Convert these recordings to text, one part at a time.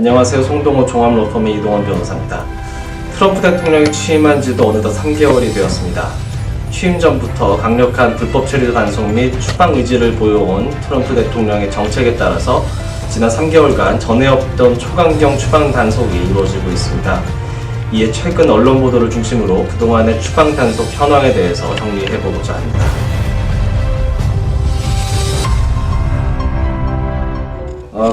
안녕하세요. 송동호 종합로펌의 이동원 변호사입니다. 트럼프 대통령이 취임한 지도 어느덧 3개월이 되었습니다. 취임 전부터 강력한 불법 체류 단속 및 추방 의지를 보여온 트럼프 대통령의 정책에 따라서 지난 3개월간 전에 없던 초강경 추방 단속이 이루어지고 있습니다. 이에 최근 언론 보도를 중심으로 그동안의 추방 단속 현황에 대해서 정리해보고자 합니다.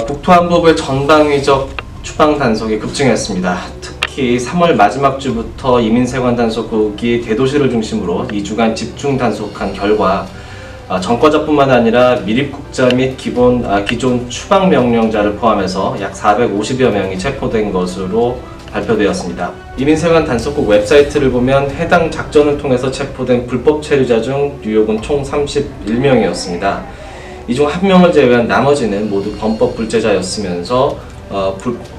국토안보부의 전방위적 추방 단속이 급증했습니다. 특히 3월 마지막 주부터 이민세관 단속국이 대도시를 중심으로 2주간 집중 단속한 결과 전과자뿐만 아니라 미립국자 및 기존 추방 명령자를 포함해서 약 450여 명이 체포된 것으로 발표되었습니다. 이민세관 단속국 웹사이트를 보면 해당 작전을 통해서 체포된 불법 체류자 중 뉴욕은 총 31명이었습니다. 이 중 1명을 제외한 나머지는 모두 범법 불체자였으면서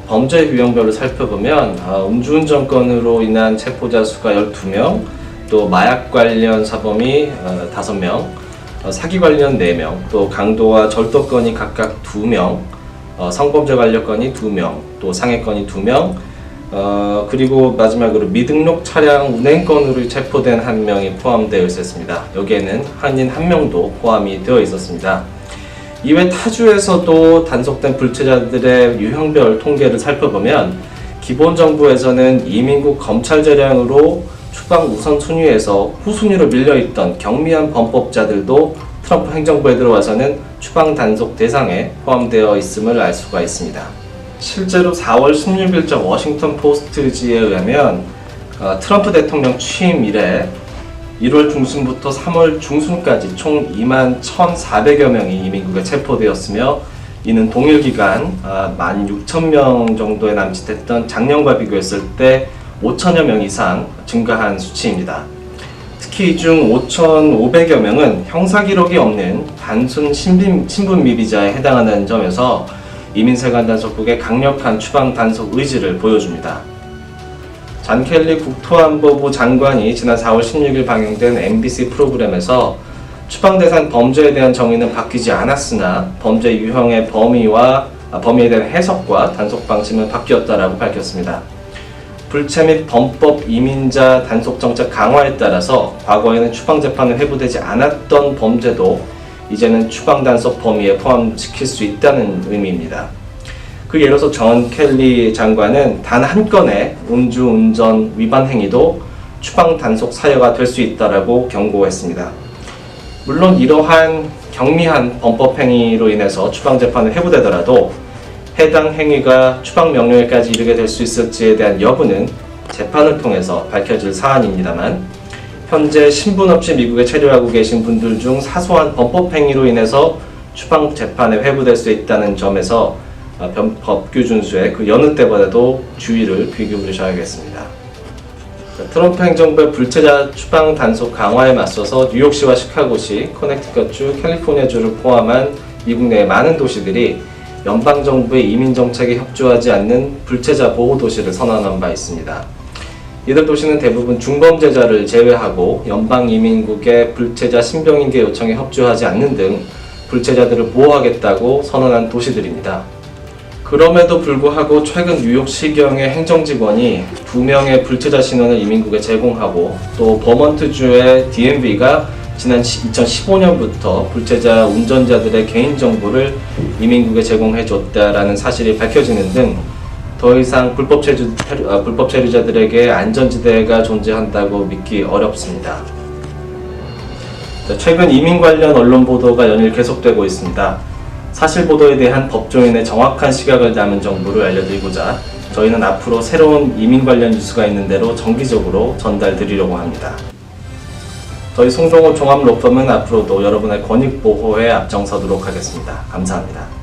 범죄 유형별로 살펴보면 음주운전 건으로 인한 체포자 수가 12명, 또 마약 관련 사범이 5명, 사기 관련 4명, 또 강도와 절도 건이 각각 2명, 성범죄 관련 건이 2명, 또 상해 건이 2명, 그리고 마지막으로 미등록 차량 운행 건으로 체포된 1명이 포함되어 있었습니다. 여기에는 한인 1명도 포함이 되어 있었습니다. 이외 타주에서도 단속된 불체자들의 유형별 통계를 살펴보면 기본 정부에서는 이민국 검찰 재량으로 추방 우선순위에서 후순위로 밀려있던 경미한 범법자들도 트럼프 행정부에 들어와서는 추방 단속 대상에 포함되어 있음을 알 수가 있습니다. 실제로 4월 16일자 워싱턴 포스트지에 의하면 트럼프 대통령 취임 이래 1월 중순부터 3월 중순까지 총 21,400여 명이 이민국에 체포되었으며 이는 동일 기간 16,000명 정도에 남짓했던 작년과 비교했을 때 5,000여 명 이상 증가한 수치입니다. 특히 이 중 5,500여 명은 형사 기록이 없는 단순 신분 미비자에 해당하는 점에서 이민세관 단속국의 강력한 추방 단속 의지를 보여줍니다. 잔 켈리 국토안보부 장관이 지난 4월 16일 방영된 MBC 프로그램에서 추방 대상 범죄에 대한 정의는 바뀌지 않았으나 범죄 유형의 범위에 대한 해석과 단속 방침은 바뀌었다라고 밝혔습니다. 불체 및 범법 이민자 단속 정책 강화에 따라서 과거에는 추방 재판을 회부되지 않았던 범죄도 이제는 추방 단속 범위에 포함시킬 수 있다는 의미입니다. 그 예로서 존 켈리 장관은 단 한 건의 음주운전 위반 행위도 추방 단속 사유가 될 수 있다라고 경고했습니다. 물론 이러한 경미한 범법 행위로 인해서 추방 재판을 회부되더라도 해당 행위가 추방 명령에까지 이르게 될 수 있을지에 대한 여부는 재판을 통해서 밝혀질 사안입니다만 현재 신분 없이 미국에 체류하고 계신 분들 중 사소한 범법 행위로 인해서 추방 재판에 회부될 수 있다는 점에서 법규 준수에 그 여느 때보다도 주의를 귀 기울이셔야겠습니다. 트럼프 행정부의 불체자 추방 단속 강화에 맞서서 뉴욕시와 시카고시, 커넥티컷주, 캘리포니아주를 포함한 미국 내 많은 도시들이 연방정부의 이민정책에 협조하지 않는 불체자 보호도시를 선언한 바 있습니다. 이들 도시는 대부분 중범죄자를 제외하고 연방이민국의 불체자 신병인계 요청에 협조하지 않는 등 불체자들을 보호하겠다고 선언한 도시들입니다. 그럼에도 불구하고 최근 뉴욕시경의 행정직원이 2명의 불체자 신원을 이민국에 제공하고 또 버먼트주의 DMV가 지난 2015년부터 불체자 운전자들의 개인정보를 이민국에 제공해줬다라는 사실이 밝혀지는 등 더 이상 불법 체류자들에게 안전지대가 존재한다고 믿기 어렵습니다. 최근 이민 관련 언론 보도가 연일 계속되고 있습니다. 사실 보도에 대한 법조인의 정확한 시각을 담은 정보를 알려드리고자 저희는 앞으로 새로운 이민 관련 뉴스가 있는 대로 정기적으로 전달드리려고 합니다. 저희 송동호 종합로펌은 앞으로도 여러분의 권익 보호에 앞장서도록 하겠습니다. 감사합니다.